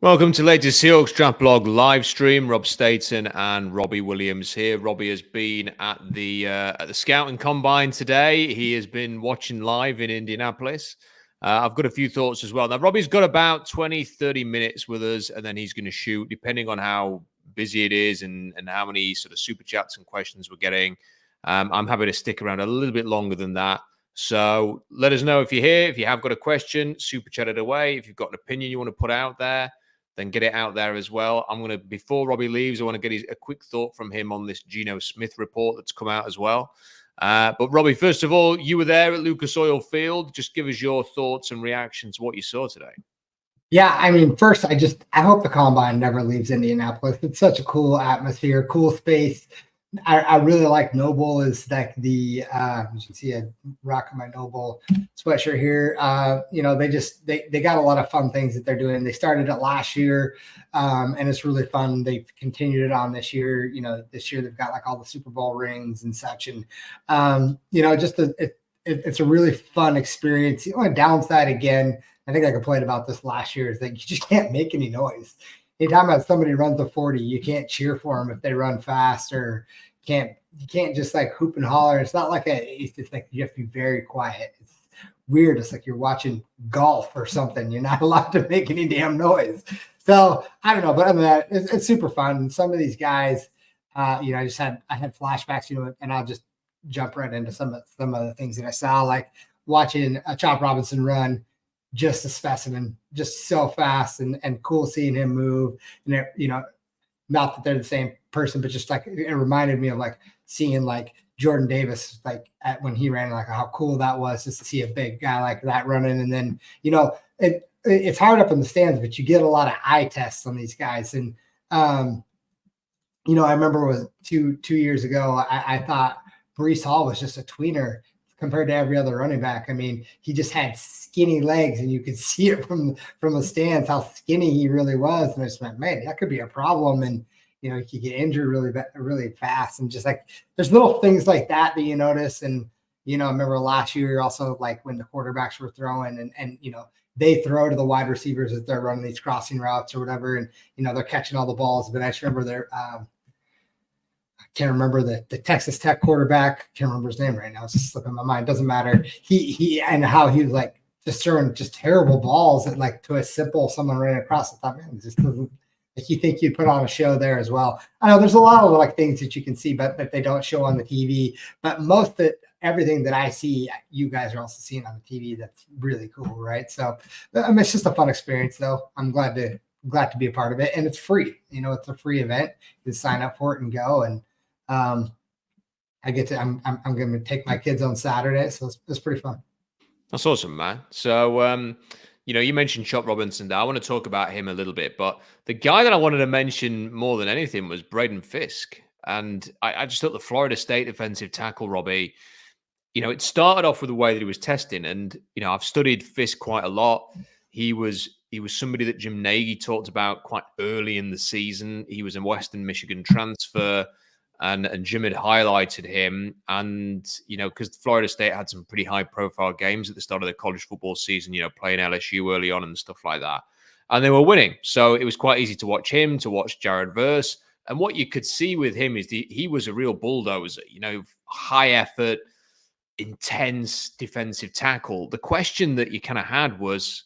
Welcome to latest Seahawks Draft Blog live stream. Rob Staton and Robbie Williams here. Robbie has been at the Scouting Combine today. He has been watching live in Indianapolis. I've got a few thoughts as well. Now, Robbie's got about 20, 30 minutes with us, and then he's going to shoot, depending on how busy it is and how many sort of super chats and questions we're getting. I'm happy to stick around a little bit longer than that. So let us know if you're here. If you have got a question, super chat it away. If you've got an opinion you want to put out there, then get it out there as well. Before Robbie leaves, I want to get a quick thought from him on this Gino Smith report that's come out as well. But Robbie, first of all, you were there at Lucas Oil Field. Just give us your thoughts and reactions to what you saw today. Yeah, I mean, first, I hope the Combine never leaves Indianapolis. It's such a cool atmosphere, cool space. I really like Noble is like you can see a rocking my Noble sweatshirt here. They got a lot of fun things that they're doing. They started it last year, and it's really fun. They've continued it on this year. This year they've got like all the Super Bowl rings and such, and it's a really fun experience. The only downside, again, I think I complained about this last year, is that you just can't make any noise. Anytime that somebody runs a 40, you can't cheer for them if they run fast, or you can't just like hoop and holler. It's not like it's like you have to be very quiet. It's weird. It's like you're watching golf or something. You're not allowed to make any damn noise. So I don't know, but other than that, it's super fun. Some of these guys, I had flashbacks, and I'll just jump right into some of the things that I saw, like watching Chop Robinson run. Just a specimen, just so fast and cool seeing him move. And not that they're the same person, but just like it reminded me of like seeing like Jordan Davis, like when he ran, like how cool that was just to see a big guy like that running. And then it's hard up in the stands, but you get a lot of eye tests on these guys. And I remember it was two years ago, I thought Breece Hall was just a tweener compared to every other running back. I mean, he just had skinny legs, and you could see it from the stands how skinny he really was. And I just went, man, that could be a problem. And he could get injured really fast. And just like there's little things like that you notice. And I remember last year also, like when the quarterbacks were throwing, and they throw to the wide receivers as they're running these crossing routes or whatever, and they're catching all the balls. But I just remember I can't remember the Texas Tech quarterback. Can't remember his name right now. It's just slipping my mind. Doesn't matter. He and how he was like just throwing just terrible balls that like to a simple someone ran across. I thought, man, this doesn't like you think you'd put on a show there as well. I know there's a lot of like things that you can see, but that they don't show on the TV. But most of everything that I see, you guys are also seeing on the TV. That's really cool, right? So it's just a fun experience, though. I'm glad to be a part of it, and it's free. It's a free event. You can sign up for it and go. And I'm going to take my kids on Saturday, so it's pretty fun. That's awesome, man. So, you mentioned Chop Robinson there. I want to talk about him a little bit, but the guy that I wanted to mention more than anything was Braden Fisk. And I just thought the Florida State defensive tackle, Robbie, it started off with the way that he was testing. And, I've studied Fisk quite a lot. He was somebody that Jim Nagy talked about quite early in the season. He was a Western Michigan transfer. And Jim had highlighted him, and because Florida State had some pretty high-profile games at the start of the college football season, playing LSU early on and stuff like that, and they were winning. So it was quite easy to watch him, to watch Jared Verse, and what you could see with him is he was a real bulldozer. High effort, intense defensive tackle. The question that you kind of had was,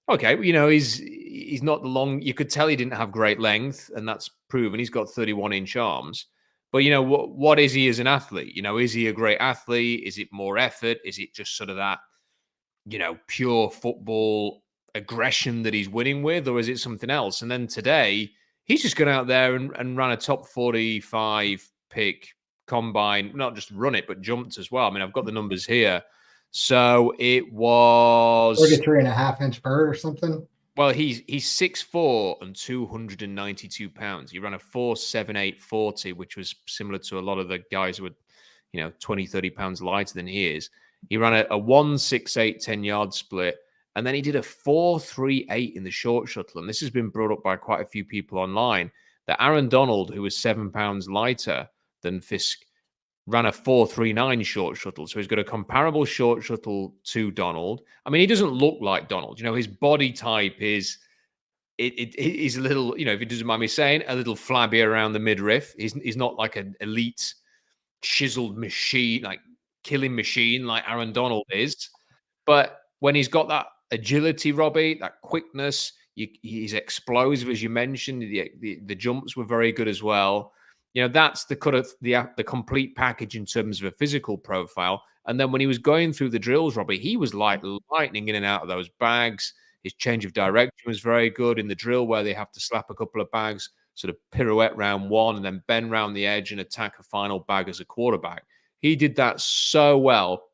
okay, he's not the long. You could tell he didn't have great length, and that's proven. He's got 31-inch arms. But, what is he as an athlete? Is he a great athlete? Is it more effort? Is it just sort of that, pure football aggression that he's winning with? Or is it something else? And then today, he's just gone out there and ran a top 45 pick combine, not just run it, but jumped as well. I mean, I've got the numbers here. So it was 33.5-inch bird or something. Well, he's 6'4" and 292 pounds. He ran a 4.78 40, which was similar to a lot of the guys who were, 20, 30 pounds lighter than he is. He ran a 1.68 10-yard split, and then he did a 4.38 in the short shuttle. And this has been brought up by quite a few people online, that Aaron Donald, who was 7 pounds lighter than Fisk, ran a 4.39 short shuttle. So he's got a comparable short shuttle to Donald. I mean, he doesn't look like Donald. His body type is he's a little, if he doesn't mind me saying, a little flabby around the midriff. He's not like an elite chiseled machine, like killing machine like Aaron Donald is. But when he's got that agility, Robbie, that quickness, he's explosive, as you mentioned. The jumps were very good as well. That's the kind of the complete package in terms of a physical profile. And then when he was going through the drills, Robbie, he was like lightning in and out of those bags. His change of direction was very good in the drill where they have to slap a couple of bags, sort of pirouette round one, and then bend round the edge and attack a final bag as a quarterback. He did that so well.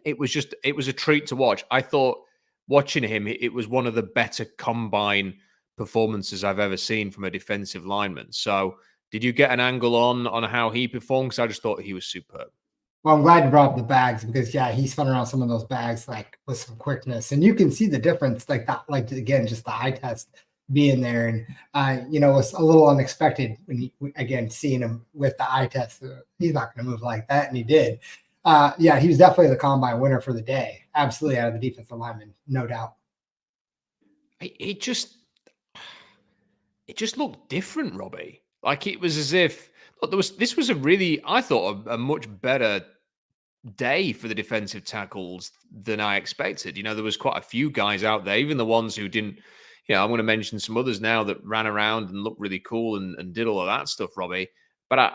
It was a treat to watch. I thought watching him, it was one of the better combine performances I've ever seen from a defensive lineman. So did you get an angle on how he performed? Because I just thought he was superb. Well, I'm glad you brought up the bags because, yeah, he spun around some of those bags like with some quickness. And you can see the difference, like that, like, again, just the eye test being there. And, it was a little unexpected when again, seeing him with the eye test. He's not going to move like that. And he did. Yeah, he was definitely the combine winner for the day. Absolutely, out of the defensive lineman, no doubt. It just looked different, Robbie. Like it was as if this was a really, I thought, a much better day for the defensive tackles than I expected. There was quite a few guys out there, even the ones who didn't. I'm going to mention some others now that ran around and looked really cool and did all of that stuff, Robbie. But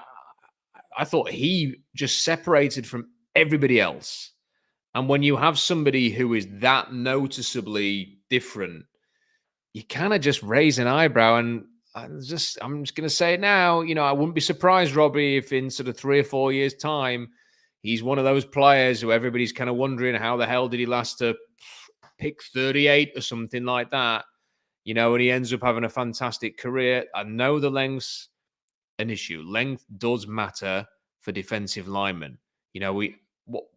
I thought he just separated from everybody else. And when you have somebody who is that noticeably different, you kind of just raise an eyebrow. And I'm just going to say it now. I wouldn't be surprised, Robbie, if in sort of 3 or 4 years' time, he's one of those players who everybody's kind of wondering how the hell did he last to pick 38 or something like that. And he ends up having a fantastic career. I know the length's an issue. Length does matter for defensive linemen.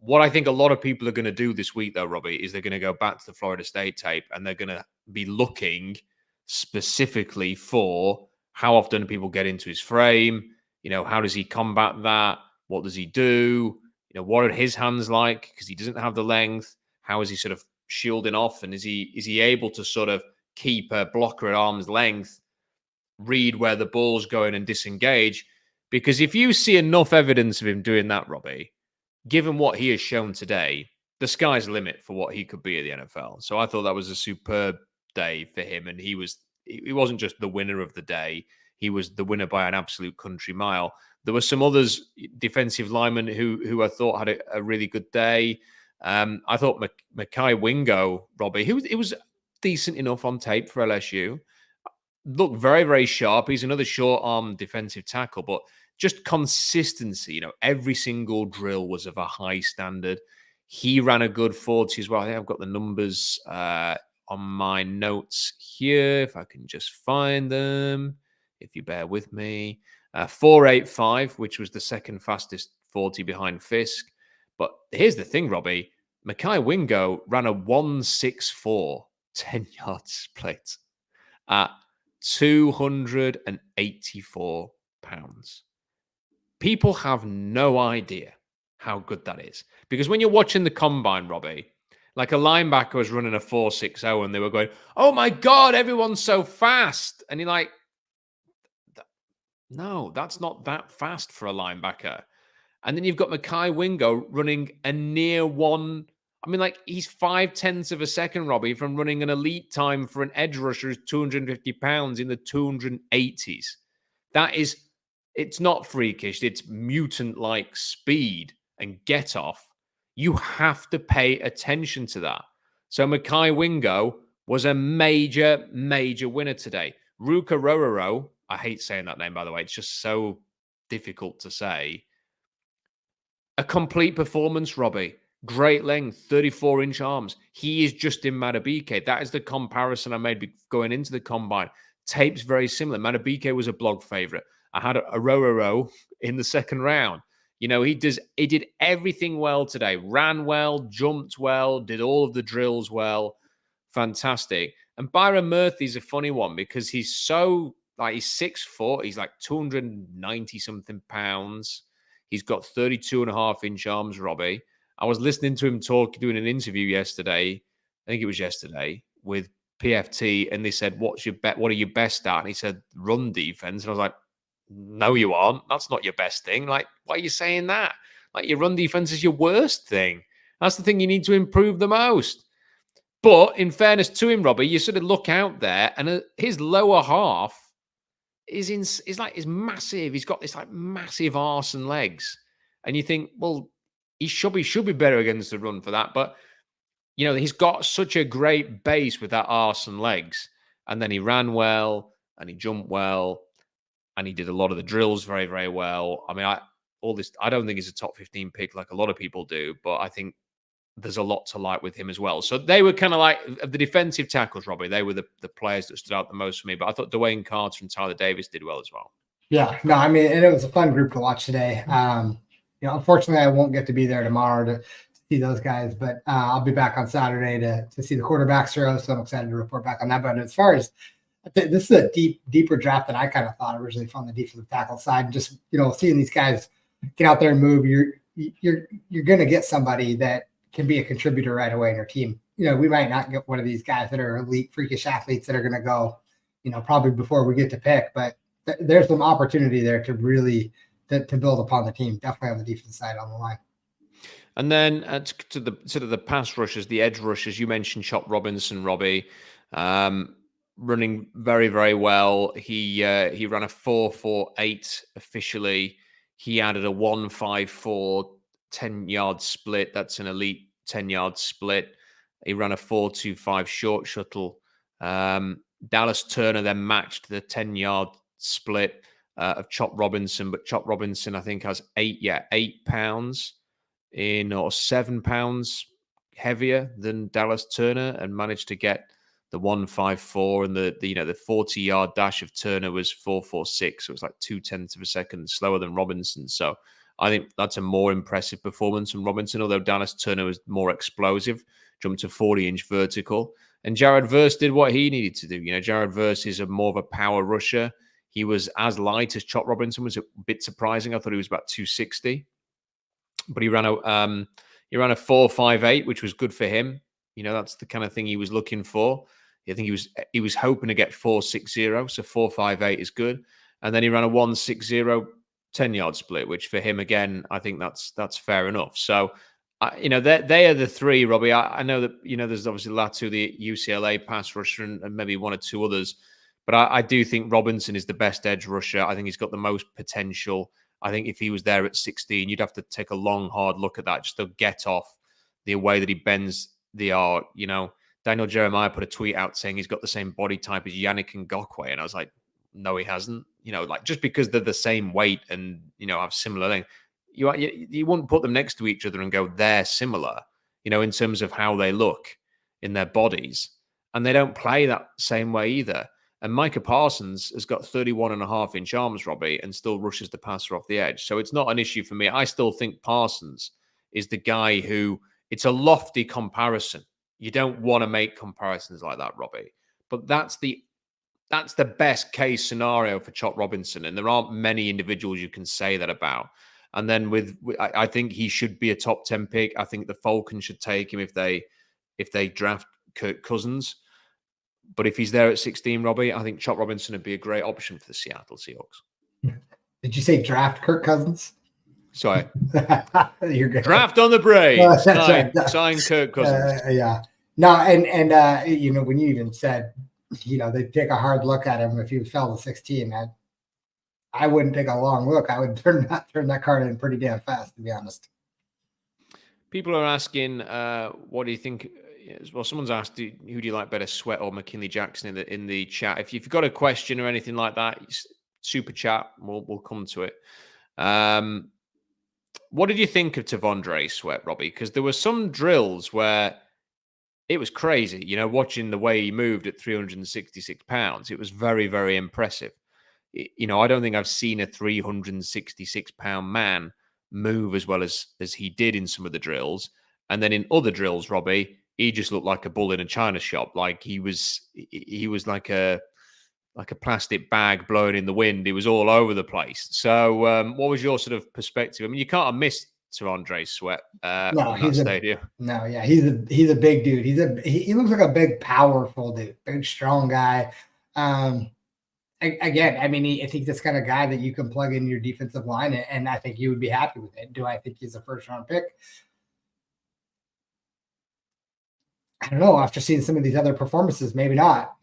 What I think a lot of people are going to do this week, though, Robbie, is they're going to go back to the Florida State tape and they're going to be looking specifically for how often do people get into his frame. How does he combat that? What does he do? What are his hands like? Because he doesn't have the length. How is he sort of shielding off? And is he able to sort of keep a blocker at arm's length, read where the ball's going and disengage? Because if you see enough evidence of him doing that, Robbie, given what he has shown today, the sky's the limit for what he could be at the NFL. So I thought that was a superb day for him. And he wasn't just the winner of the day. He was the winner by an absolute country mile. There were some others, defensive linemen, who I thought had a really good day. I thought Mekhi Wingo, Robbie, it was decent enough on tape for LSU. Looked very, very sharp. He's another short-arm defensive tackle, but just consistency. Every single drill was of a high standard. He ran a good 40 as well. I think I've got the numbers on my notes here, if I can just find them, if you bear with me. 4.85, which was the second fastest 40 behind Fisk. But here's the thing, Robbie. Mekhi Wingo ran a 1.64 10-yard split at 284 pounds. People have no idea how good that is. Because when you're watching the combine, Robbie, like a linebacker was running a 4.60 and they were going, oh my God, everyone's so fast. And you're like, no, that's not that fast for a linebacker. And then you've got Mekhi Wingo running a near one. I mean, like he's 0.5 of a second, Robbie, from running an elite time for an edge rusher who's 250 pounds in the 280s. It's not freakish. It's mutant-like speed and get off. You have to pay attention to that. So Mekhi Wingo was a major, major winner today. Ruka Rororo, I hate saying that name, by the way. It's just so difficult to say. A complete performance, Robbie. Great length, 34-inch arms. He is Justin Madubuike. That is the comparison I made going into the combine. Tape's very similar. Madubuike was a blog favorite. I had a Rororo in the second round. He did everything well today. Ran well, jumped well, did all of the drills well. Fantastic. And Byron Murphy's a funny one because he's so, he's 6'4". He's like 290 something pounds. He's got 32.5-inch arms, Robbie. I was listening to him doing an interview yesterday. I think it was yesterday with PFT and they said, what are you best at? And he said, run defense. And I was like, no, you aren't. That's not your best thing. Like, why are you saying that? Like, your run defense is your worst thing. That's the thing you need to improve the most. But in fairness to him, Robbie, you sort of look out there and his lower half is massive. He's got this like massive arse and legs. And you think, well, he should be better against the run for that. But, you know, he's got such a great base with that arse and legs. And then he ran well and he jumped well and he did a lot of the drills very, very well. I mean, I don't think he's a top 15 pick like a lot of people do, but I think there's a lot to like with him as well. So they were kind of like, of the defensive tackles, Robbie, they were the players that stood out the most for me. But I thought Dwayne Carter and Tyler Davis did well as well. Yeah, no, I mean, and it was a fun group to watch today. You know, unfortunately, I won't get to be there tomorrow to see those guys, but I'll be back on Saturday to see the quarterbacks throw. So I'm excited to report back on that. But as far as this is a deeper draft than I kind of thought originally from the defensive tackle side. And just, you know, seeing these guys get out there and move, you're going to get somebody that can be a contributor right away in your team. You know, we might not get one of these guys that are elite, freakish athletes that are going to go, you know, probably before we get to pick, but there's some opportunity there to really to build upon the team, definitely on the defense side on the line. And then to the sort of the pass rushers, the edge rushers, you mentioned Chop Robinson, Robbie, running very, very well. He ran a 4.48 officially. He added a 1.54 10-yard split. That's an elite 10-yard split. He ran a 4.25 short shuttle. Dallas Turner then matched the 10-yard split of Chop Robinson, but Chop Robinson, I think, has 8 pounds or 7 pounds heavier than Dallas Turner and managed to get the 1.54, and the 40-yard dash of Turner was 4.46. So it was like 0.2 of a second slower than Robinson. So I think that's a more impressive performance from Robinson, although Dallas Turner was more explosive, jumped to 40-inch vertical. And Jared Verse did what he needed to do. You know, Jared Verse is more of a power rusher. He was as light as Chop Robinson, was a bit surprising. I thought he was about 260. But he ran a 4.58, which was good for him. You know, that's the kind of thing he was looking for. I think he was hoping to get 4.60, so 4.58 is good. And then he ran a 1.60 10-yard split, which for him, again, I think that's fair enough. So, you know, they are the three, Robbie. I know that, you know, there's obviously Latu, the UCLA pass rusher, and maybe one or two others. But I do think Robinson is the best edge rusher. I think he's got the most potential. I think if he was there at 16, you'd have to take a long, hard look at that just to get off the way that he bends the arc. You know, Daniel Jeremiah put a tweet out saying he's got the same body type as Yannick Ngakoue. And I was like, no, he hasn't. You know, like just because they're the same weight and, you know, have similar things, you wouldn't put them next to each other and go, they're similar, you know, in terms of how they look in their bodies. And they don't play that same way either. And Micah Parsons has got 31.5-inch arms, Robbie, and still rushes the passer off the edge. So it's not an issue for me. I still think Parsons is the guy who, it's a lofty comparison. You don't want to make comparisons like that, Robbie. But that's the best case scenario for Chop Robinson. And there aren't many individuals you can say that about. And then I think he should be a top 10 pick. I think the Falcons should take him if they draft Kirk Cousins. But if he's there at 16, Robbie, I think Chop Robinson would be a great option for the Seattle Seahawks. Did you say draft Kirk Cousins? Sorry. You're good. Draft on the Braves. Sign Kirk Cousins. Yeah. No, and you know, when you even said, you know, they take a hard look at him if he fell to 16, I wouldn't take a long look. I would turn that card in pretty damn fast, to be honest. People are asking, what do you think? Well, someone's asked, who do you like better, Sweat or McKinley Jackson in the chat? If you've got a question or anything like that, super chat. We'll come to it. What did you think of Tandré Sweat, Robbie? Because there were some drills where it was crazy. You know, watching the way he moved at 366 pounds, it was very, very impressive. You know, I don't think I've seen a 366-pound man move as well as he did in some of the drills. And then in other drills, Robbie, he just looked like a bull in a china shop. Like he was like a plastic bag blowing in the wind. He was all over the place. So what was your sort of perspective? I mean, you can't have missed Tandré Sweat No, from that stadium. He's a big dude. He looks like a big, powerful dude, big, strong guy. Again, I mean, I think this kind of guy that you can plug in your defensive line, and I think you would be happy with it. Do I think he's a first-round pick? I don't know. After seeing some of these other performances, maybe not.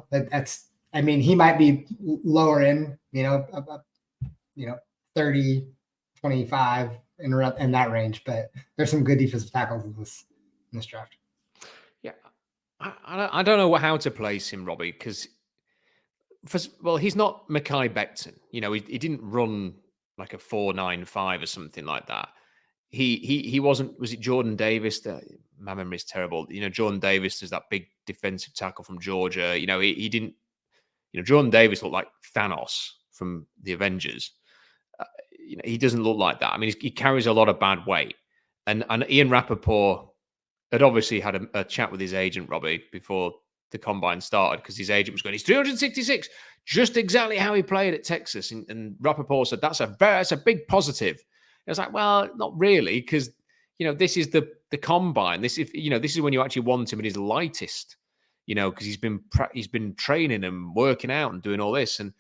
That's. I mean, he might be lower in. 30, 25 in that range, but there's some good defensive tackles in this draft. Yeah, I don't know how to place him, Robbie, because he's not Mekhi Becton. He didn't run like a 4.95 or something like that. He wasn't. Was it Jordan Davis? My memory is terrible. Jordan Davis is that big defensive tackle from Georgia. He didn't. Jordan Davis looked like Thanos from the Avengers. He doesn't look like that. I mean, he carries a lot of bad weight. And Ian Rappaport had obviously had a chat with his agent, Robbie, before the combine started, because his agent was going, he's 366, just exactly how he played at Texas. And Rappaport said, that's a big positive. I was like, well, not really, because this is the combine. This is when you actually want him at his lightest. Because he's been training and working out and doing all this. And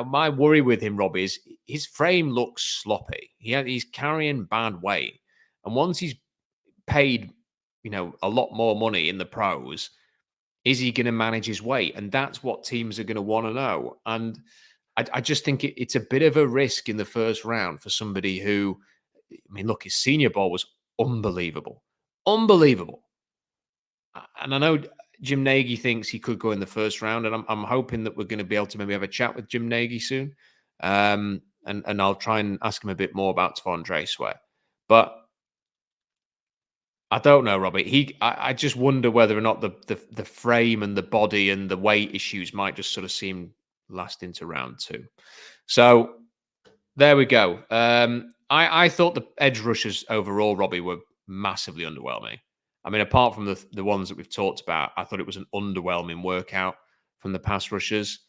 my worry with him, Robbie, is his frame looks sloppy. He's carrying bad weight, and once he's paid, a lot more money in the pros, is he going to manage his weight? And that's what teams are going to want to know. And I just think it's a bit of a risk in the first round for somebody who, I mean, look, his Senior Bowl was unbelievable. And I know Jim Nagy thinks he could go in the first round, and I'm hoping that we're going to be able to maybe have a chat with Jim Nagy soon. And I'll try and ask him a bit more about Tandré Sweat. But I don't know, Robbie. I just wonder whether or not the frame and the body and the weight issues might just sort of seem last into round 2. So there we go. I thought the edge rushers overall, Robbie, were massively underwhelming. I mean, apart from the ones that we've talked about, I thought it was an underwhelming workout from the pass rushers.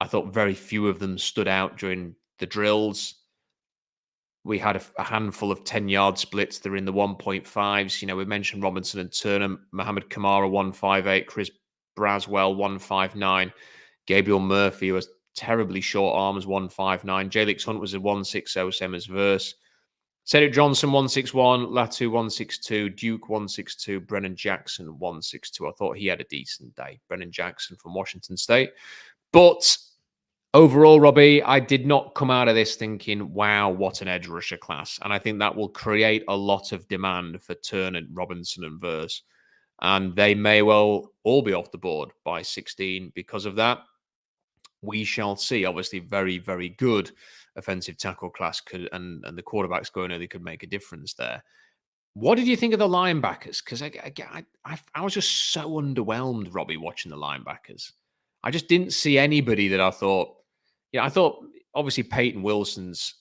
I thought very few of them stood out during the drills. We had a handful of 10-yard splits. They're in the 1.5s. We mentioned Robinson and Turner, Mohamed Kamara, 158, Chris Braswell, 159, Gabriel Murphy, who has terribly short arms, 159. Jalix Hunt was a 160, same as Verse. Cedric Johnson, 161, Latu, 162, Duke, 162, Brennan Jackson, 162. I thought he had a decent day. Brennan Jackson from Washington State. But overall, Robbie, I did not come out of this thinking, wow, what an edge rusher class. And I think that will create a lot of demand for Turner, Robinson, and Verse. And they may well all be off the board by 16 because of that. We shall see. Obviously, very, very good offensive tackle class and the quarterbacks going early could make a difference there. What did you think of the linebackers? Because I was just so underwhelmed, Robbie, watching the linebackers. I just didn't see anybody that I thought, I thought obviously Peyton Wilson's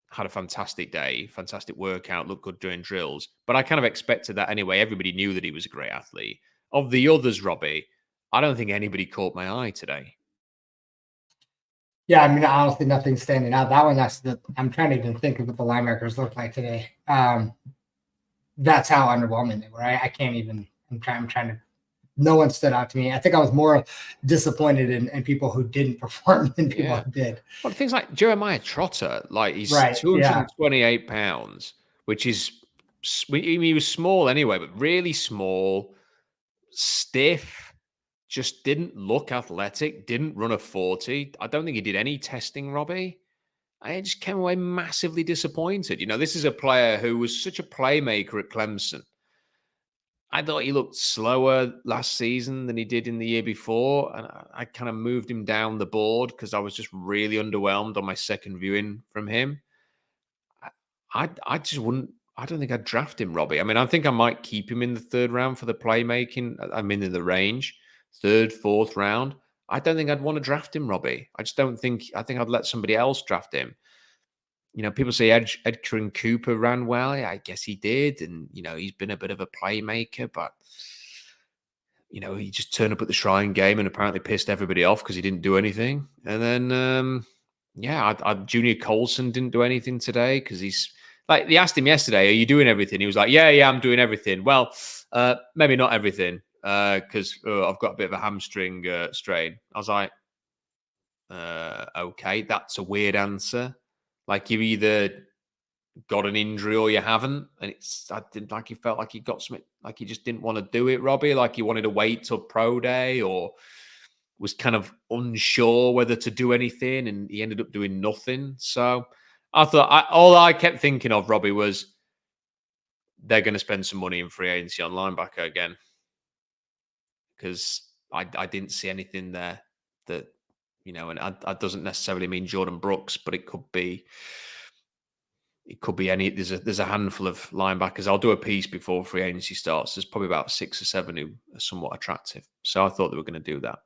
had a fantastic day, fantastic workout, looked good during drills, but I kind of expected that anyway. Everybody knew that he was a great athlete. Of the others, Robbie, I don't think anybody caught my eye today. Yeah, I mean, honestly, nothing's standing out. That one, I'm trying to even think of what the linebackers look like today. That's how underwhelming they were. I can't even. I'm trying to. No one stood out to me. I think I was more disappointed in people who didn't perform than people who did. Well, things like Jeremiah Trotter, like he's 228 pounds, which is, he was small anyway, but really small, stiff. Just didn't look athletic, didn't run a 40. I don't think he did any testing, Robbie. I just came away massively disappointed. This is a player who was such a playmaker at Clemson. I thought he looked slower last season than he did in the year before. And I kind of moved him down the board because I was just really underwhelmed on my second viewing from him. I just wouldn't. I don't think I'd draft him, Robbie. I mean, I think I might keep him in the third round for the playmaking. I'm in the range. Third, fourth round. I don't think I'd want to draft him, Robbie. I think I'd let somebody else draft him. People say Edgerrin Cooper ran well. Yeah, I guess he did. And, he's been a bit of a playmaker, but, he just turned up at the Shrine game and apparently pissed everybody off because he didn't do anything. And then, Junior Colson didn't do anything today because he's Like they asked him yesterday, "Are you doing everything?" He was like, "Yeah, I'm doing everything." Well, maybe not everything because I've got a bit of a hamstring strain. I was like, "Okay, that's a weird answer. Like you either got an injury or you haven't." And I didn't like he felt like he got something, like he just didn't want to do it, Robbie. Like he wanted to wait till pro day or was kind of unsure whether to do anything, and he ended up doing nothing. So I thought all I kept thinking of, Robbie, was they're going to spend some money in free agency on linebacker again because I didn't see anything there that, and that doesn't necessarily mean Jordan Brooks, but it could be any. There's a handful of linebackers. I'll do a piece before free agency starts. There's probably about 6 or 7 who are somewhat attractive. So I thought they were going to do that.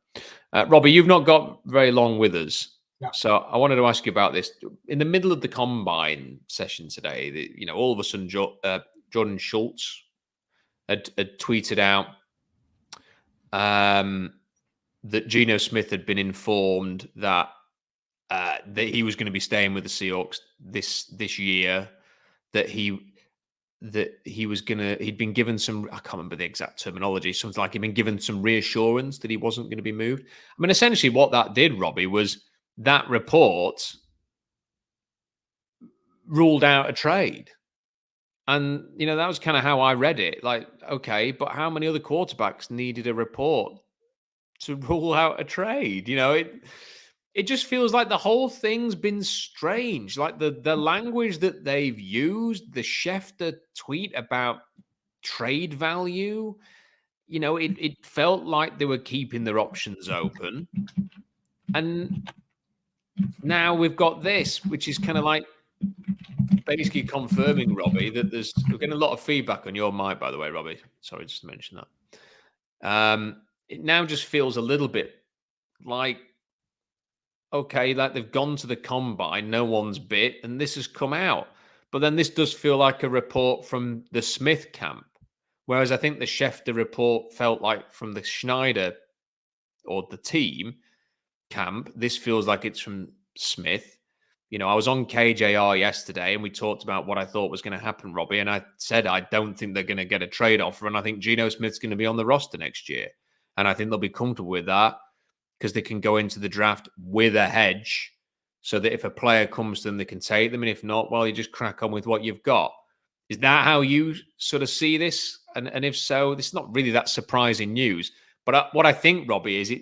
Robbie, you've not got very long with us. No. So I wanted to ask you about this. In the middle of the combine session today, all of a sudden Jordan Schultz had tweeted out that Gino Smith had been informed that he was going to be staying with the Seahawks this year. That he'd been given some, I can't remember the exact terminology, something like he'd been given some reassurance that he wasn't going to be moved. I mean, essentially what that did, Robbie, was that report ruled out a trade. And, that was kind of how I read it. Like, okay, but how many other quarterbacks needed a report to rule out a trade? It just feels like the whole thing's been strange. Like the language that they've used, the Schefter tweet about trade value, it felt like they were keeping their options open. And now we've got this, which is kind of like basically confirming, Robbie, that we're getting a lot of feedback on your mic, by the way, Robbie. Sorry, just to mention that. It now just feels a little bit like, okay, like they've gone to the combine, no one's bit, and this has come out. But then this does feel like a report from the Smith camp, whereas I think the Schefter report felt like from the Schneider or the team camp. This feels like it's from Smith. I was on KJR yesterday and we talked about what I thought was going to happen, Robbie. And I said, I don't think they're going to get a trade offer. And I think Geno Smith's going to be on the roster next year. And I think they'll be comfortable with that because they can go into the draft with a hedge so that if a player comes to them, they can take them. And if not, well, you just crack on with what you've got. Is that how you sort of see this? And if so, this is not really that surprising news. But what I think, Robbie, is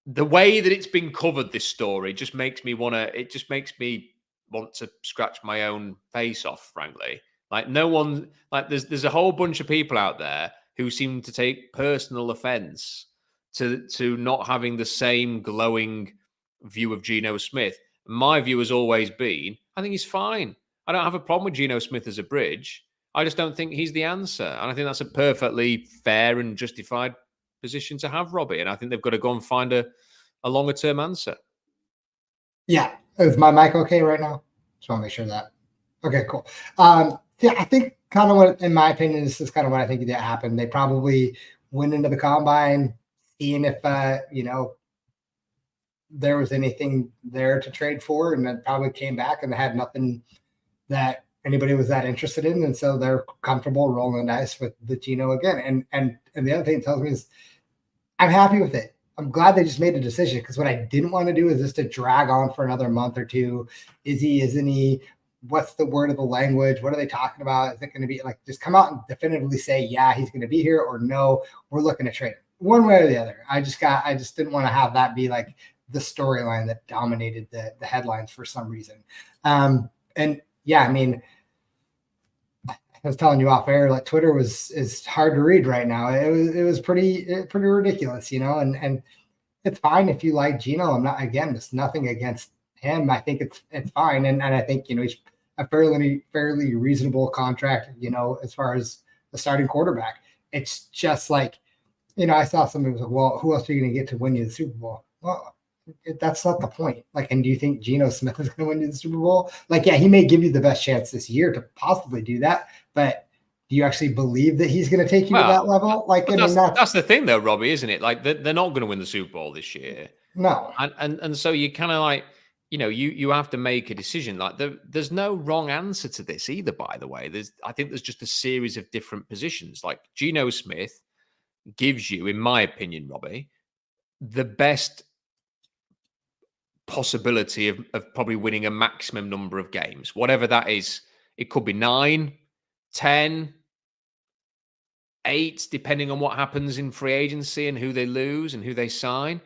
the way that it's been covered, this story, just makes me want to scratch my own face off, frankly. Like no one, like there's a whole bunch of people out there who seem to take personal offense to not having the same glowing view of Geno Smith. My view has always been, I think he's fine. I don't have a problem with Geno Smith as a bridge. I just don't think he's the answer. And I think that's a perfectly fair and justified position to have, Robbie. And I think they've got to go and find a longer term answer. Yeah. Is my mic okay right now? Just want to make sure that. Okay, cool. Yeah, I think kind of what, in my opinion, this is kind of what I think that happened. They probably went into the combine seeing if, there was anything there to trade for, and then probably came back and had nothing that anybody was that interested in. And so they're comfortable rolling dice with the Geno again. And the other thing it tells me is I'm happy with it. I'm glad they just made a decision, because what I didn't want to do is just to drag on for another month or two. Is he, isn't he? What's the word of the language? What are they talking about? Is it going to be like, just come out and definitively say, yeah, he's going to be here, or no, we're looking to trade him one way or the other. I just didn't want to have that be like the storyline that dominated the headlines for some reason. And yeah, I mean, I was telling you off air, like Twitter is hard to read right now. It was pretty ridiculous, and it's fine if you like Geno. I'm not, again, it's nothing against him. I think it's fine. And I think, he's a fairly reasonable contract, as far as the starting quarterback. It's just like, I saw somebody was like, well, who else are you going to get to win you the Super Bowl? Well, that's not the point. Like, and do you think Geno Smith is going to win you the Super Bowl? Like, yeah, he may give you the best chance this year to possibly do that, but do you actually believe that he's going to take you to that level? Like, that's the thing, though, Robbie, isn't it? Like, they're not going to win the Super Bowl this year. No, and so you kind of like, you have to make a decision. Like there's no wrong answer to this either, by the way. I think there's just a series of different positions. Like Gino Smith gives you, in my opinion, Robbie, the best possibility of probably winning a maximum number of games, whatever that is. It could be 9, 10, 8, depending on what happens in free agency and who they lose and who they sign.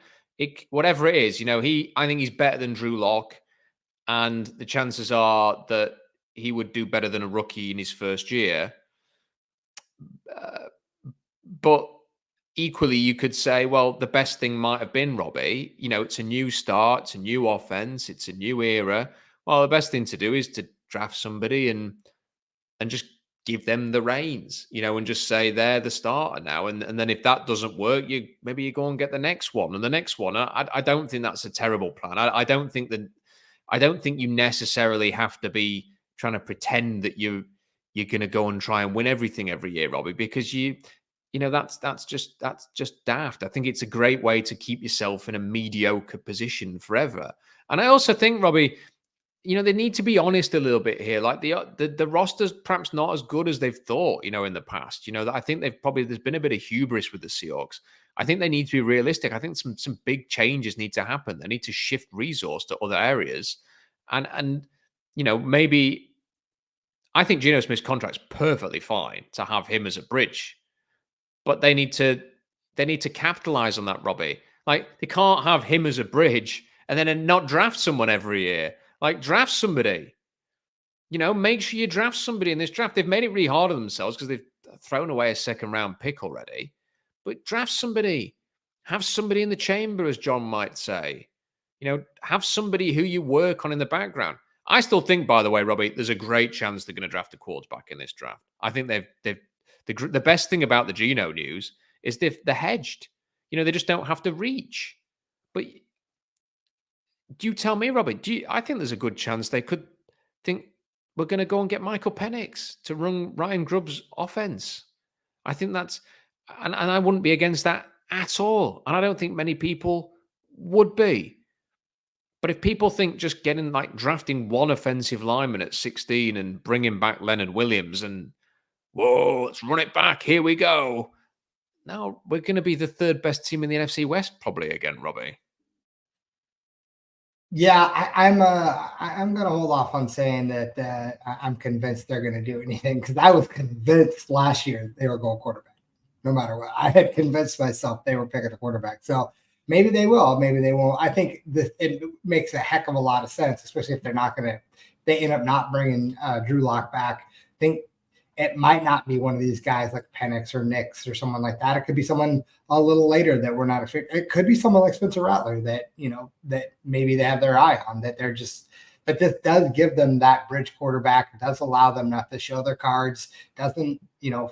Whatever it is, I think he's better than Drew Lock, and the chances are that he would do better than a rookie in his first year. But equally, you could say, well, the best thing might have been, Robbie, it's a new start, it's a new offense, it's a new era. Well, the best thing to do is to draft somebody and just give them the reins, and just say they're the starter now. And then if that doesn't work, maybe you go and get the next one and the next one. I don't think that's a terrible plan. I don't think you necessarily have to be trying to pretend that you're going to go and try and win everything every year, Robbie, because that's just daft. I think it's a great way to keep yourself in a mediocre position forever. And I also think, Robbie, they need to be honest a little bit here. Like the roster's perhaps not as good as they've thought, in the past. I think there's been a bit of hubris with the Seahawks. I think they need to be realistic. I think some big changes need to happen. They need to shift resource to other areas. And maybe I think Geno Smith's contract's perfectly fine to have him as a bridge. But they need to capitalize on that, Robbie. Like, they can't have him as a bridge and then not draft someone every year. Like, draft somebody. Make sure you draft somebody in this draft. They've made it really hard on themselves because they've thrown away a second-round pick already. But draft somebody. Have somebody in the chamber, as John might say. Have somebody who you work on in the background. I still think, by the way, Robbie, there's a great chance they're going to draft a quarterback in this draft. I think the best thing about the Geno news is they're hedged. They just don't have to reach. But do you tell me, Robbie, I think there's a good chance they could think we're going to go and get Michael Penix to run Ryan Grubb's offense. I think that's, and I wouldn't be against that at all. And I don't think many people would be. But if people think just drafting one offensive lineman at 16 and bringing back Leonard Williams and, whoa, let's run it back, here we go. Now we're going to be the third best team in the NFC West probably again, Robbie. Yeah, I'm going to hold off on saying that I'm convinced they're going to do anything, because I was convinced last year they were going quarterback. No matter what, I had convinced myself they were picking a quarterback. So maybe they will, maybe they won't. I think it makes a heck of a lot of sense, especially if they end up not bringing Drew Lock back. I think it might not be one of these guys like Penix or Nix or someone like that. It could be someone a little later that we're not expecting. It could be someone like Spencer Rattler that maybe they have their eye on, that they're just, but this does give them that bridge quarterback. It does allow them not to show their cards, doesn't,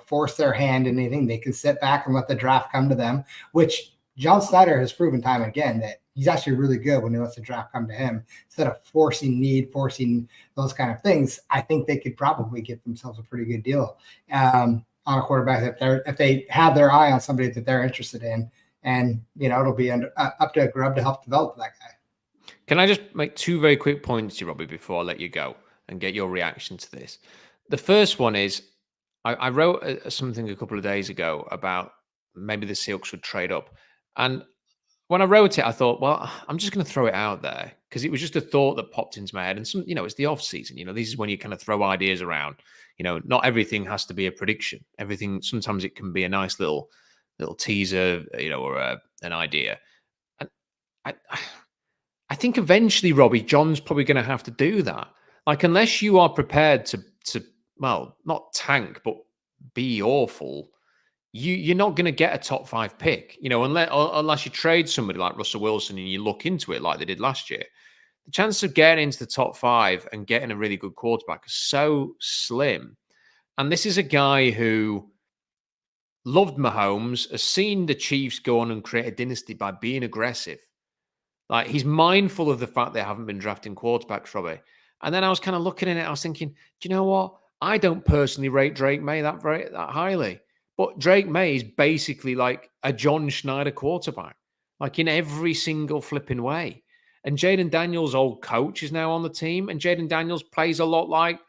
force their hand in anything. They can sit back and let the draft come to them, which John Snyder has proven time and again that he's actually really good when he lets the draft come to him instead of forcing those kind of things. I think they could probably get themselves a pretty good deal on a quarterback if they have their eye on somebody that they're interested in, and it'll be up to Grubb to help develop that guy. Can I just make two very quick points to you, Robbie, before I let you go and get your reaction to this? The first one is I wrote something a couple of days ago about maybe the Seahawks would trade up, and when I wrote it, I thought, well, I'm just going to throw it out there because it was just a thought that popped into my head. And it's the off season. This is when you kind of throw ideas around. Not everything has to be a prediction. Sometimes it can be a nice little teaser, or an idea. And I think eventually, Robbie, John's probably going to have to do that. Like, unless you are prepared to well, not tank, but be awful. You're not going to get a top 5 pick, unless you trade somebody like Russell Wilson and you look into it like they did last year. The chances of getting into the top 5 and getting a really good quarterback is so slim. And this is a guy who loved Mahomes, has seen the Chiefs go on and create a dynasty by being aggressive. Like, he's mindful of the fact they haven't been drafting quarterbacks, Robbie. And then I was kind of looking at it, I was thinking, do you know what? I don't personally rate Drake May that highly. But Drake May is basically like a John Schneider quarterback, like in every single flipping way. And Jaden Daniels' old coach is now on the team. And Jaden Daniels plays a lot like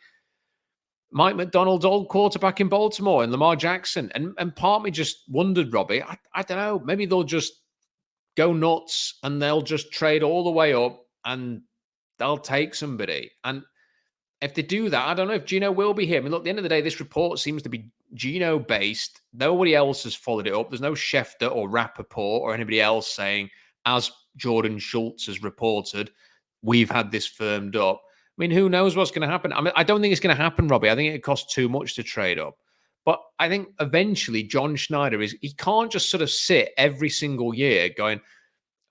Mike McDonald's old quarterback in Baltimore and Lamar Jackson. And part of me just wondered, Robbie, I don't know, maybe they'll just go nuts and they'll just trade all the way up and they'll take somebody. And if they do that, I don't know if Geno will be here. I mean, look, at the end of the day, this report seems to be Geno based. Nobody else has followed it up. There's no Schefter or Rappaport or anybody else saying, as Jordan Schultz has reported, we've had this firmed up. I mean, who knows what's going to happen? I mean, I don't think it's going to happen, Robbie. I think it costs too much to trade up. But I think eventually John Schneider he can't just sort of sit every single year going,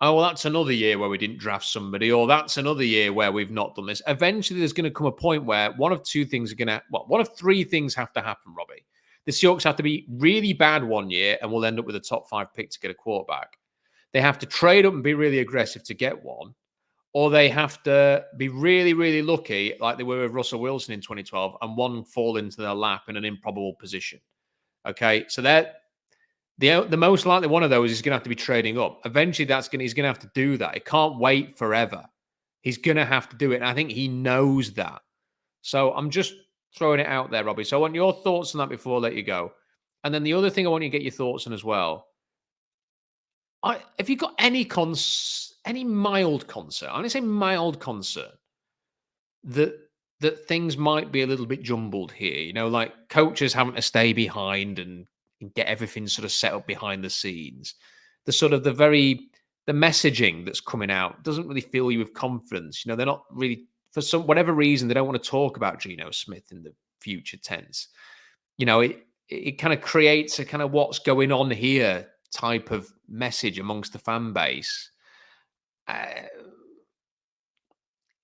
oh, well, that's another year where we didn't draft somebody, or that's another year where we've not done this. Eventually, there's going to come a point where one of three things have to happen, Robbie. The Seahawks have to be really bad one year, and we'll end up with a top 5 pick to get a quarterback. They have to trade up and be really aggressive to get one, or they have to be really, really lucky, like they were with Russell Wilson in 2012, and one fall into their lap in an improbable position. Okay, so that the most likely one of those is going to have to be trading up. Eventually, he's going to have to do that. He can't wait forever. He's going to have to do it, and I think he knows that. So I'm just throwing it out there, Robbie. So I want your thoughts on that before I let you go. And then the other thing I want you to get your thoughts on as well. Have you got any mild concern? I'm going to say mild concern that things might be a little bit jumbled here. You know, like coaches having to stay behind and get everything sort of set up behind the scenes. The messaging that's coming out doesn't really fill you with confidence. You know, they're not really, for whatever reason, they don't want to talk about Geno Smith in the future tense. You know, it kind of creates a kind of what's going on here type of message amongst the fan base.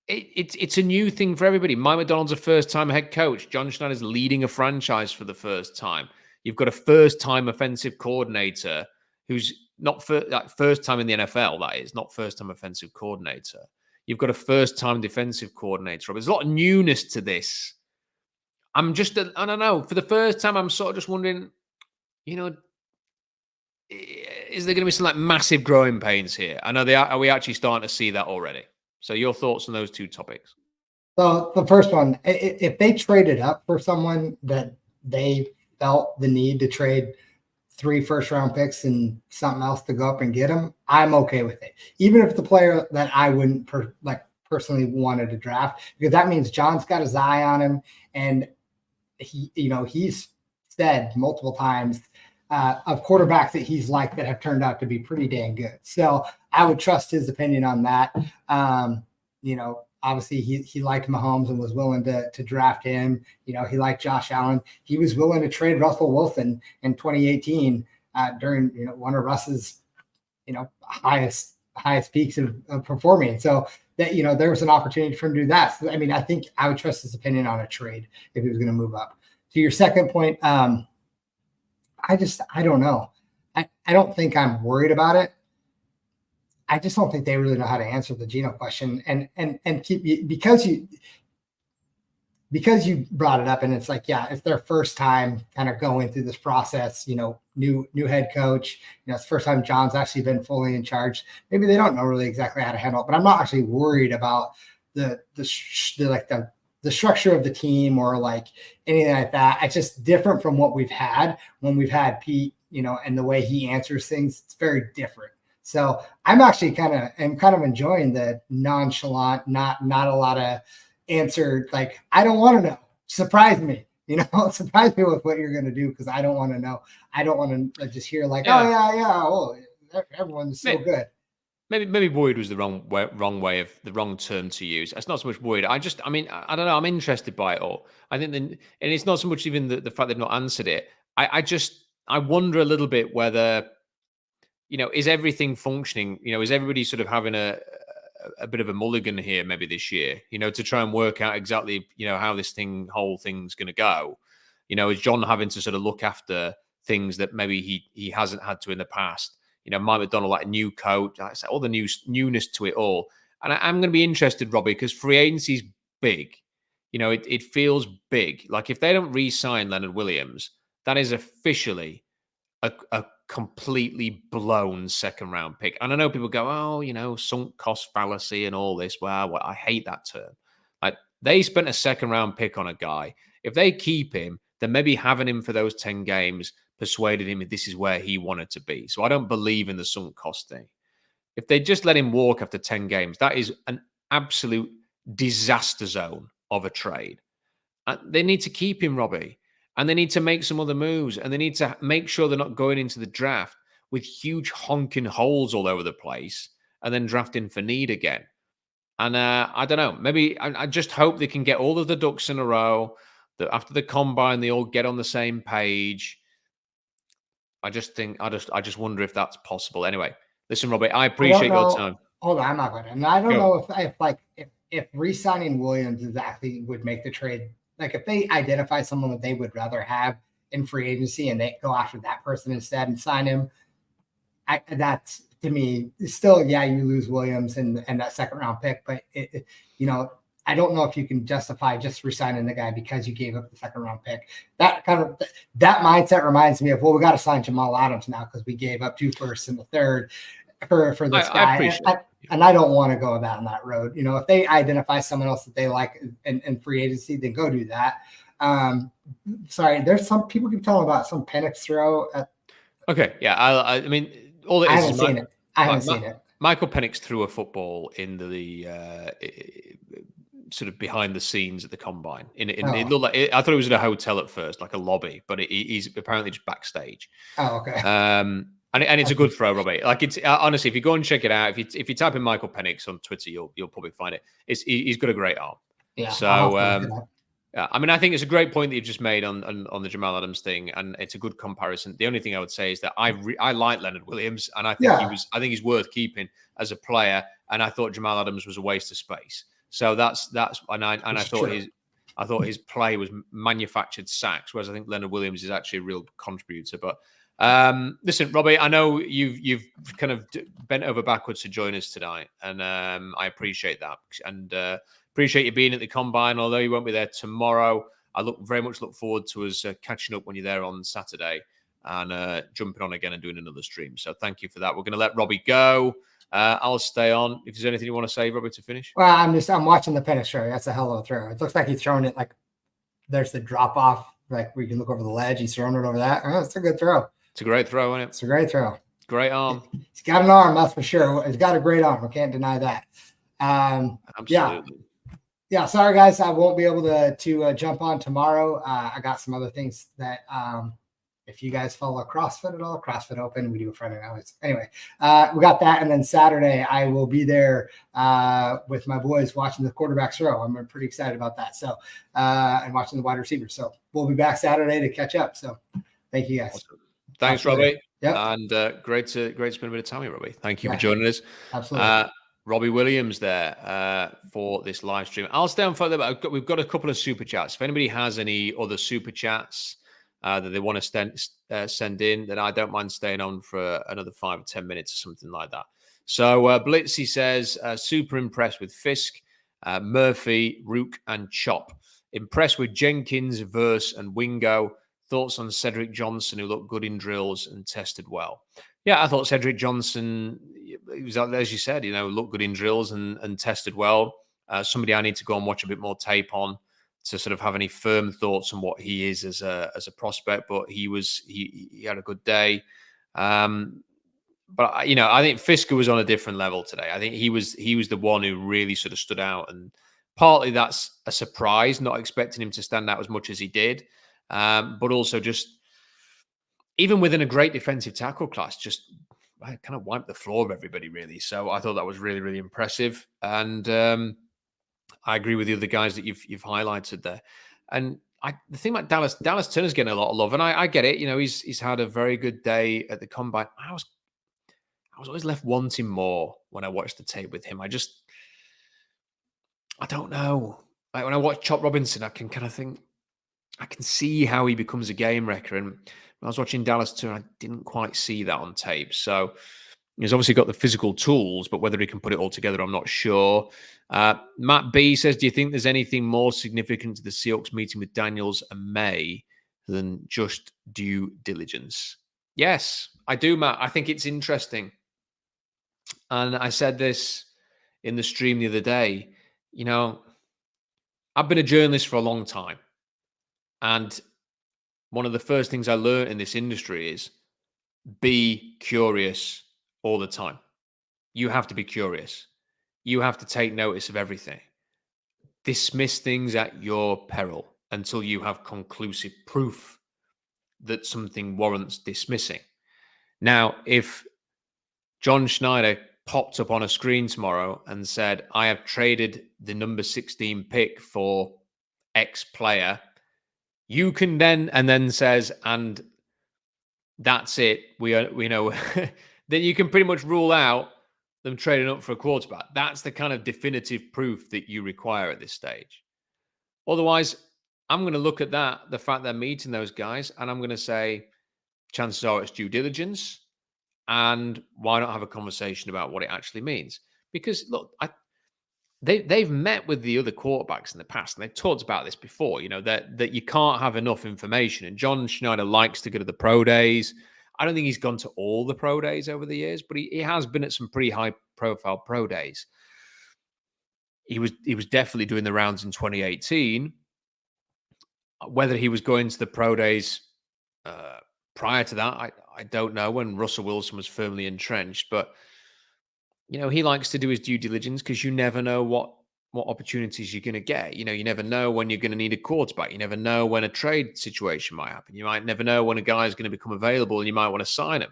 It's a new thing for everybody. Mike McDonald's a first-time head coach. John Schneider's leading a franchise for the first time. You've got a first-time offensive coordinator who's not first time in the NFL, that is, not first-time offensive coordinator. You've got a first-time defensive coordinator. There's a lot of newness to this. I don't know. For the first time, I'm sort of just wondering, you know, is there going to be some like massive growing pains here? I know are we actually starting to see that already? So your thoughts on those two topics? So the first one, if they traded up for someone that they felt the need to trade 3 first-round picks and something else to go up and get them, I'm okay with it. Even if it's a player that I wouldn't personally wanted to draft, because that means John's got his eye on him, and he's said multiple times of quarterbacks that he's liked that have turned out to be pretty dang good. So I would trust his opinion on that. Obviously he liked Mahomes and was willing to draft him. You know, he liked Josh Allen. He was willing to trade Russell Wilson in 2018 during, one of Russ's, highest peaks of performing. So that, there was an opportunity for him to do that. So, I mean, I think I would trust his opinion on a trade if he was going to move up. To your second point, I don't know. I don't think I'm worried about it. I just don't think they really know how to answer the Geno question, and keep because you brought it up, and it's like, yeah, it's their first time kind of going through this process. New head coach. It's the first time John's actually been fully in charge. Maybe they don't know really exactly how to handle it, but I'm not actually worried about the structure of the team or like anything like that. It's just different from what we've had when we've had Pete, and the way he answers things. It's very different. So I'm actually kind of enjoying the nonchalant, not a lot of answer. Like, I don't want to know. surprise me. Surprise me with what you're going to do, because I don't want to know. I don't want to just hear like, oh, everyone's so good. Maybe worried was the wrong term to use. It's not so much worried. I don't know. I'm interested by it all. I think and it's not so much even the fact they've not answered it. I wonder a little bit whether, is everything functioning? Is everybody sort of having a bit of a mulligan here maybe this year, to try and work out exactly, how this whole thing's going to go? Is John having to sort of look after things that maybe he hasn't had to in the past? Mike McDonald, like a new coach, like I said, all the newness to it all. And I'm going to be interested, Robbie, because free agency's big. It feels big. Like if they don't re-sign Leonard Williams, that is officially a completely blown second round pick. And I know people go, oh, sunk cost fallacy and all this. Well, I hate that term. Like, they spent a second round pick on a guy. If they keep him, then maybe having him for those 10 games persuaded him that this is where he wanted to be. So I don't believe in the sunk cost thing. If they just let him walk after 10 games, that is an absolute disaster zone of a trade. They need to keep him, Robbie, and they need to make some other moves, and they need to make sure they're not going into the draft with huge honking holes all over the place and then drafting for need again. And I don't know, maybe I just hope they can get all of the ducks in a row, that after the combine, they all get on the same page. I just wonder if that's possible. Anyway, listen, Robbie, I appreciate your time. Hold on, I'm not going to. And I don't know if re-signing Williams exactly would make the trade. Like, if they identify someone that they would rather have in free agency and they go after that person instead and sign him, that's, to me, still, yeah, you lose Williams and that second round pick, but I don't know if you can justify just resigning the guy because you gave up the second round pick. That mindset reminds me of, well, we got to sign Jamal Adams now because we gave up 2 firsts and the third for this guy. And I don't want to go down that road. If they identify someone else that they like in free agency, then go do that. Sorry, there's some people keep telling about some Penix throw. Okay, yeah, I mean, all it is. I haven't seen it. Michael Penix threw a football in the sort of behind the scenes at the combine. It looked like I thought it was in a hotel at first, like a lobby, but he's apparently just backstage. Oh, okay. And it's a good throw, Robbie. Like, it's honestly, if you go and check it out, if you type in Michael Penix on Twitter, you'll probably find it. He's got a great arm. Yeah. So I mean, I think it's a great point that you've just made on the Jamal Adams thing, and it's a good comparison. The only thing I would say is that I like Leonard Williams, and I think he's worth keeping as a player. And I thought Jamal Adams was a waste of space. So I thought his play was manufactured sacks, whereas I think Leonard Williams is actually a real contributor. But listen, Robbie, I know you've kind of bent over backwards to join us tonight, and I appreciate that, and appreciate you being at the combine. Although you won't be there tomorrow, I very much look forward to us catching up when you're there on Saturday and jumping on again and doing another stream. So thank you for that. We're going to let Robbie go. I'll stay on. If there's anything you want to say, Robbie, to finish. Well, I'm watching the Penix throw. That's a hell of a throw. It looks like he's throwing it like there's the drop off, like where you can look over the ledge. He's throwing it over that. Oh, it's a good throw. It's a great throw, isn't it? It's a great throw. Great arm. He's got an arm, that's for sure. He's got a great arm. I can't deny that. Absolutely. Yeah. Sorry, guys. I won't be able to jump on tomorrow. I got some other things that if you guys follow CrossFit at all, CrossFit Open, we do a Friday night. Anyway, we got that. And then Saturday, I will be there with my boys watching the quarterbacks throw. I'm pretty excited about that. So, and watching the wide receivers. So we'll be back Saturday to catch up. So thank you guys. Awesome. Thanks, Robbie. Yep. And great to spend a bit of time with Robbie. Thank you for joining us. Absolutely. Robbie Williams there for this live stream. I'll stay on further, but we've got a couple of super chats. If anybody has any other super chats that they want to send in, then I don't mind staying on for another 5 or 10 minutes or something like that. So Blitzy says, super impressed with Fisk, Murphy, Rook, and Chop. Impressed with Jenkins, Verse, and Wingo. Thoughts on Cedric Johnson, who looked good in drills and tested well? Yeah, I thought Cedric Johnson, he was, as you said, looked good in drills and tested well. Somebody I need to go and watch a bit more tape on to sort of have any firm thoughts on what he is as a prospect. But he had a good day. But I think Fisker was on a different level today. I think he was the one who really sort of stood out, and partly that's a surprise, not expecting him to stand out as much as he did. But also just even within a great defensive tackle class, just kind of wiped the floor of everybody, really. So I thought that was really, really impressive. And I agree with the other guys that you've highlighted there. And the thing about Dallas Turner's getting a lot of love, and I get it. He's had a very good day at the combine. I was always left wanting more when I watched the tape with him. I don't know. Like when I watch Chop Robinson, I can kind of think, I can see how he becomes a game wrecker. And when I was watching Dallas Turner, I didn't quite see that on tape. So he's obviously got the physical tools, but whether he can put it all together, I'm not sure. Matt B says, do you think there's anything more significant to the Seahawks meeting with Daniels and May than just due diligence? Yes, I do, Matt. I think it's interesting. And I said this in the stream the other day. You know, I've been a journalist for a long time. And one of the first things I learned in this industry is be curious all the time. You have to be curious. You have to take notice of everything. Dismiss things at your peril until you have conclusive proof that something warrants dismissing. Now, if John Schneider popped up on a screen tomorrow and said, I have traded the number 16 pick for X player, you can then says, and that's it. We know then you can pretty much rule out them trading up for a quarterback. That's the kind of definitive proof that you require at this stage. Otherwise, I'm going to look at the fact they're meeting those guys, and I'm going to say, chances are it's due diligence. And why not have a conversation about what it actually means? Because look, they've met with the other quarterbacks in the past, and they've talked about this before. You know that you can't have enough information. And John Schneider likes to go to the pro days. I don't think he's gone to all the pro days over the years, but he has been at some pretty high-profile pro days. He was definitely doing the rounds in 2018. Whether he was going to the pro days prior to that, I don't know, when Russell Wilson was firmly entrenched. But you know, he likes to do his due diligence because you never know what opportunities you're going to get. You know, you never know when you're going to need a quarterback. You never know when a trade situation might happen. You might never know when a guy is going to become available and you might want to sign him.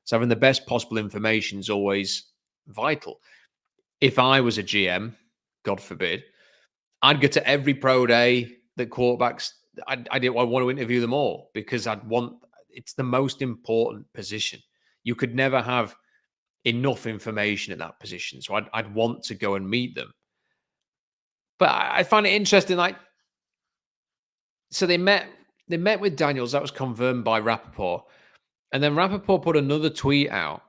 So having the best possible information is always vital. If I was a GM, God forbid, I'd go to every pro day that quarterbacks, I want to interview them all, because it's the most important position. You could never have enough information at that position. So I'd want to go and meet them. But I find it interesting, like, so they met with Daniels. That was confirmed by Rappaport. And then Rappaport put another tweet out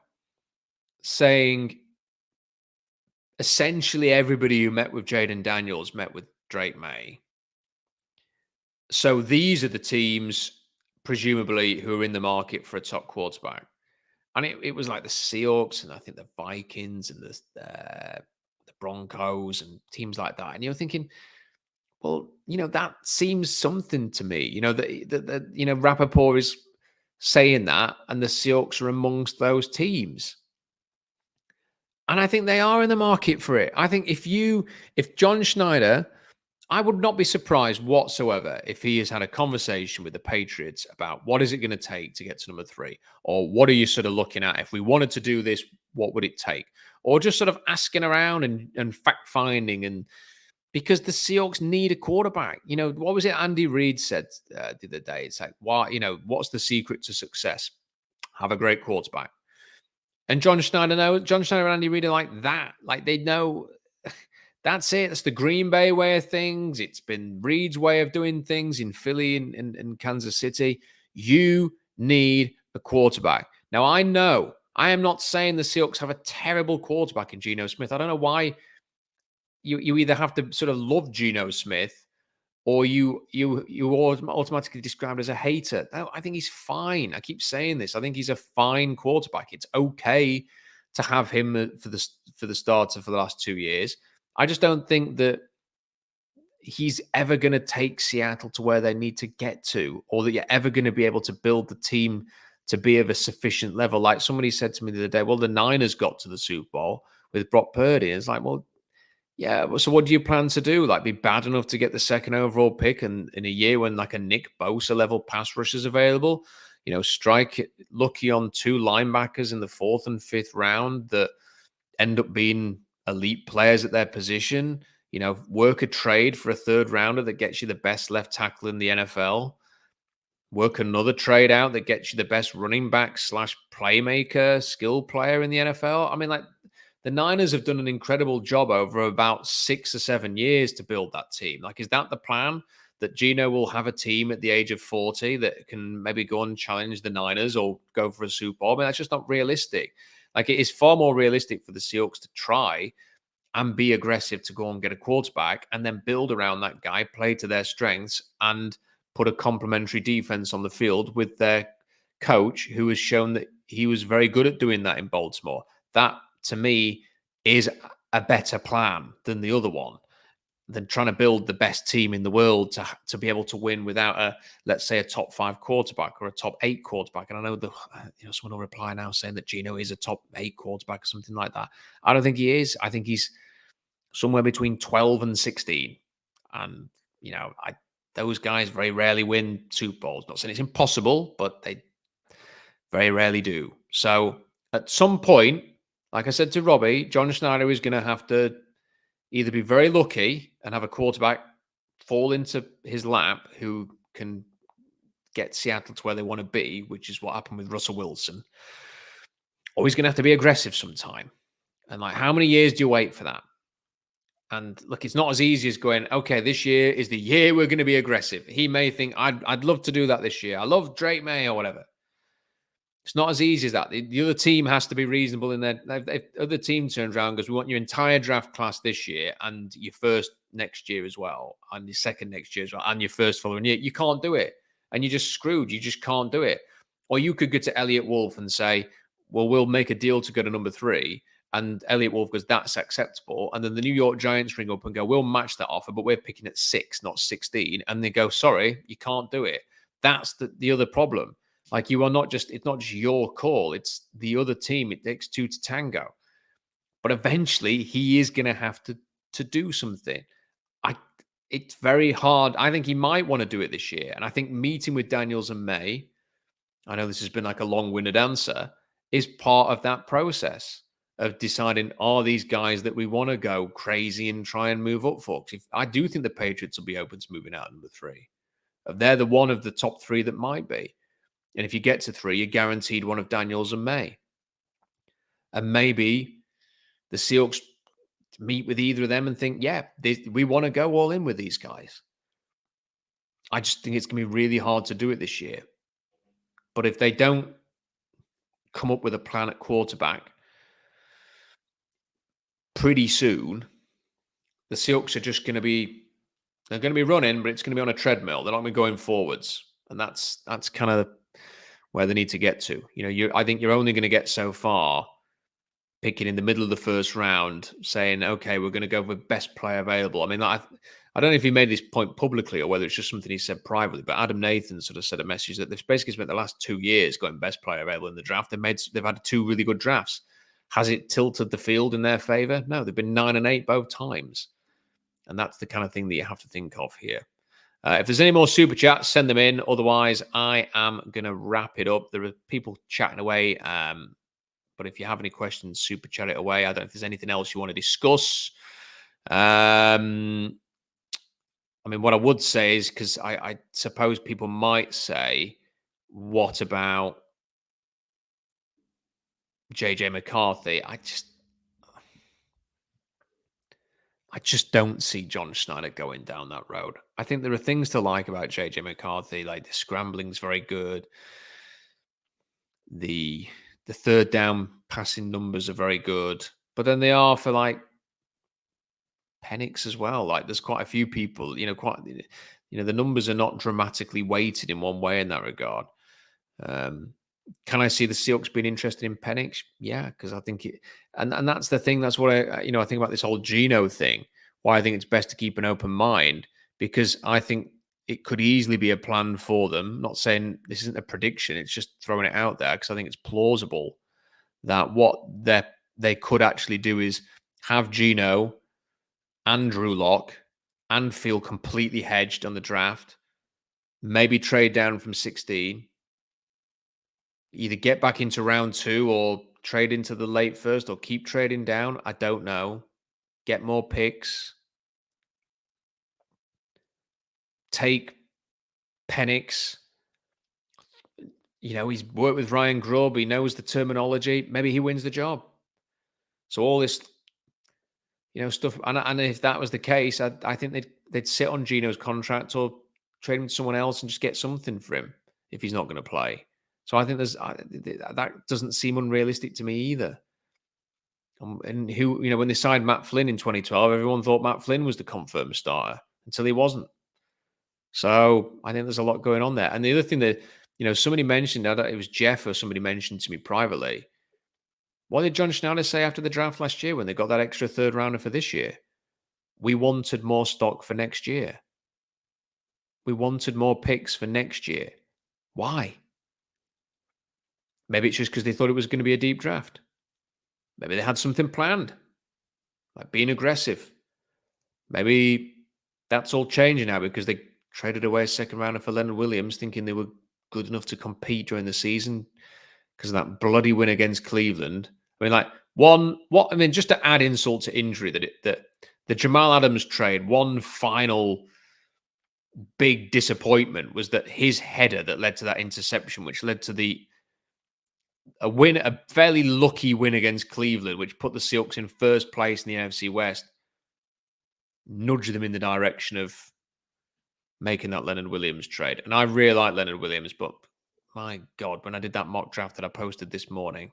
saying essentially everybody who met with Jaden Daniels met with Drake May. So these are the teams, presumably, who are in the market for a top quarterback. And it was like the Seahawks, and I think the Vikings, and the Broncos, and teams like that. And you're thinking, well, you know, that seems something to me. You know, that you know, Rappaport is saying that, and the Seahawks are amongst those teams. And I think they are in the market for it. I think if John Schneider, I would not be surprised whatsoever if he has had a conversation with the Patriots about what is it going to take to get to number 3, or what are you sort of looking at? If we wanted to do this, what would it take? Or just sort of asking around and fact finding, and because the Seahawks need a quarterback. You know, what was it Andy Reid said the other day? It's like, why? You know, what's the secret to success? Have a great quarterback. And John Schneider and Andy Reid are like that. Like, they know. That's it. That's the Green Bay way of things. It's been Reid's way of doing things in Philly and Kansas City. You need a quarterback. Now, I know I am not saying the Seahawks have a terrible quarterback in Geno Smith. I don't know why you either have to sort of love Geno Smith, or you automatically described as a hater. No, I think he's fine. I keep saying this. I think he's a fine quarterback. It's okay to have him for the starter for the last 2 years. I just don't think that he's ever going to take Seattle to where they need to get to, or that you're ever going to be able to build the team to be of a sufficient level. Like somebody said to me the other day, well, the Niners got to the Super Bowl with Brock Purdy. And it's like, well, yeah, so what do you plan to do? Like, be bad enough to get the 2nd overall pick in a year when like a Nick Bosa level pass rush is available? You know, strike lucky on 2 linebackers in the 4th and 5th round that end up being elite players at their position. You know, work a trade for a 3rd rounder that gets you the best left tackle in the NFL. Work another trade out that gets you the best running back / playmaker, skill player in the NFL. I mean, like, the Niners have done an incredible job over about 6 or 7 years to build that team. Like, is that the plan? That Geno will have a team at the age of 40 that can maybe go and challenge the Niners or go for a Super Bowl? I mean, that's just not realistic. Like, it is far more realistic for the Seahawks to try and be aggressive to go and get a quarterback, and then build around that guy, play to their strengths, and put a complementary defense on the field with their coach, who has shown that he was very good at doing that in Baltimore. That, to me, is a better plan than the other one, than trying to build the best team in the world to be able to win without let's say, a top 5 quarterback or a top 8 quarterback. And I know someone will reply now saying that Geno is a top 8 quarterback or something like that. I don't think he is. I think he's somewhere between 12 and 16. And, those guys very rarely win Super Bowls. Not saying it's impossible, but they very rarely do. So at some point, like I said to Robbie, John Schneider is going to have to either be very lucky and have a quarterback fall into his lap who can get Seattle to where they want to be, which is what happened with Russell Wilson, or he's going to have to be aggressive sometime. And how many years do you wait for that? And look, it's not as easy as going, okay, this year is the year we're going to be aggressive. He may think, I'd love to do that this year. I love Drake May or whatever. It's not as easy as that. The other team has to be reasonable in their. If the other team turns around and goes, we want your entire draft class this year and your first next year as well, and your second next year as well, and your first following year, you can't do it. And you're just screwed. You just can't do it. Or you could go to Elliot Wolf and say, well, we'll make a deal to go to number 3. And Elliot Wolf goes, that's acceptable. And then the New York Giants ring up and go, we'll match that offer, but we're picking at 6, not 16. And they go, sorry, you can't do it. That's the other problem. You are not just, it's not just your call, it's the other team. It takes 2 to tango. But eventually he is going to have to do something. It's very hard. I think he might want to do it this year. And I think meeting with Daniels and May, I know this has been a long-winded answer, is part of that process of deciding, are these guys that we want to go crazy and try and move up for? Because I do think the Patriots will be open to moving out number 3. They're the one of the top 3 that might be. And if you get to 3, you're guaranteed one of Daniels and May. And maybe the Seahawks meet with either of them and think, yeah, we want to go all in with these guys. I just think it's going to be really hard to do it this year. But if they don't come up with a plan at quarterback pretty soon, the Seahawks are just going to be, they're going to be running, but it's going to be on a treadmill. They're not going to be going forwards. And that's kind of where they need to get to. I think you're only going to get so far picking in the middle of the first round, saying, okay, we're going to go with best player available. I mean, I don't know if he made this point publicly or whether it's just something he said privately, but Adam Nathan sort of said a message that they've basically spent the last 2 years going best player available in the draft. They've had 2 really good drafts. Has it tilted the field in their favor? No, they've been 9 and 8 both times. And that's the kind of thing that you have to think of here. If there's any more super chats, send them in. Otherwise, I am going to wrap it up. There are people chatting away. But if you have any questions, super chat it away. I don't know if there's anything else you want to discuss. I mean, what I would say is, because I suppose people might say, what about JJ McCarthy? I just don't see John Schneider going down that road. I think there are things to like about JJ McCarthy, like the scrambling's very good. The third down passing numbers are very good. But then they are for Penix as well. There's quite a few people, the numbers are not dramatically weighted in one way in that regard. Can I see the Seahawks being interested in Penix? Yeah, because I think and that's the thing. That's what I think about this whole Geno thing. Why I think it's best to keep an open mind, because I think it could easily be a plan for them. Not saying this isn't a prediction; it's just throwing it out there because I think it's plausible that what they could actually do is have Geno and Drew Lock and feel completely hedged on the draft. Maybe trade down from 16. Either get back into round 2 or trade into the late first or keep trading down. I don't know. Get more picks. Take Penix. He's worked with Ryan Grubb. He knows the terminology. Maybe he wins the job. So all this, stuff. And if that was the case, I think they'd sit on Geno's contract or trade him to someone else and just get something for him if he's not going to play. So I think that doesn't seem unrealistic to me either. And when they signed Matt Flynn in 2012, everyone thought Matt Flynn was the confirmed starter until he wasn't. So I think there's a lot going on there. And the other thing that Somebody mentioned, it was Jeff or somebody mentioned to me privately, what did John Schneider say after the draft last year when they got that extra third rounder for this year? We wanted more stock for next year. We wanted more picks for next year. Why? Maybe it's just because they thought it was going to be a deep draft. Maybe they had something planned, like being aggressive. Maybe that's all changing now because they traded away a second rounder for Leonard Williams, thinking they were good enough to compete during the season because of that bloody win against Cleveland. Just to add insult to injury, that the Jamal Adams trade, one final big disappointment was that his header that led to that interception, which led to a fairly lucky win against Cleveland, which put the Seahawks in first place in the NFC West, nudged them in the direction of making that Leonard Williams trade. And I really like Leonard Williams, but my God, when I did that mock draft that I posted this morning,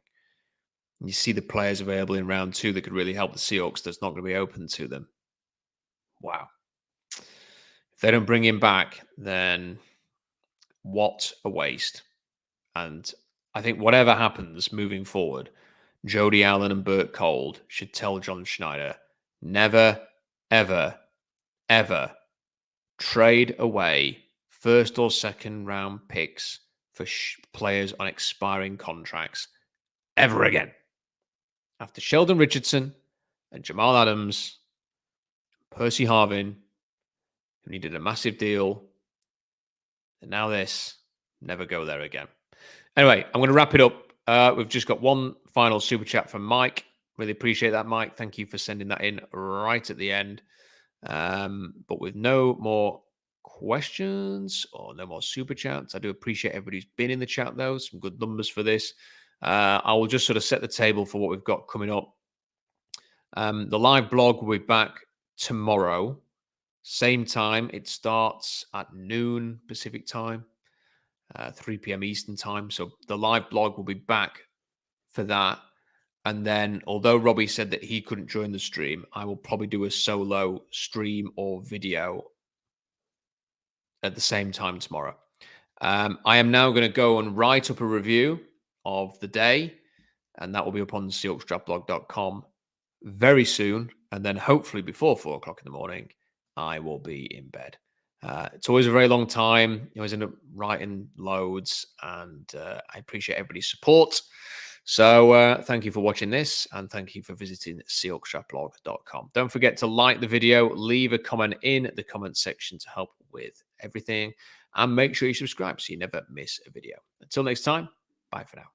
you see the players available in round 2 that could really help the Seahawks that's not going to be open to them. Wow. If they don't bring him back, then what a waste. And I think whatever happens moving forward, Jody Allen and Burt Cold should tell John Schneider, never, ever, ever trade away first or second round picks for players on expiring contracts ever again. After Sheldon Richardson and Jamal Adams, Percy Harvin, who needed a massive deal, and now this, never go there again. Anyway, I'm going to wrap it up. We've just got one final super chat from Mike. Really appreciate that, Mike. Thank you for sending that in right at the end. But with no more questions or no more super chats, I do appreciate everybody who's been in the chat, though. Some good numbers for this. I will just sort of set the table for what we've got coming up. The live blog will be back tomorrow. Same time. It starts at noon Pacific time, 3 p.m. Eastern time. So the live blog will be back for that. And then, although Robbie said that he couldn't join the stream, I will probably do a solo stream or video at the same time tomorrow. I am now going to go and write up a review of the day, and that will be up on SeahawksDraftBlog.com very soon. And then hopefully before 4 o'clock in the morning, I will be in bed. It's always a very long time. You always end up writing loads, and I appreciate everybody's support. So thank you for watching this, and thank you for visiting SeahawksDraftBlog.com. Don't forget to like the video, leave a comment in the comment section to help with everything, and make sure you subscribe so you never miss a video. Until next time, bye for now.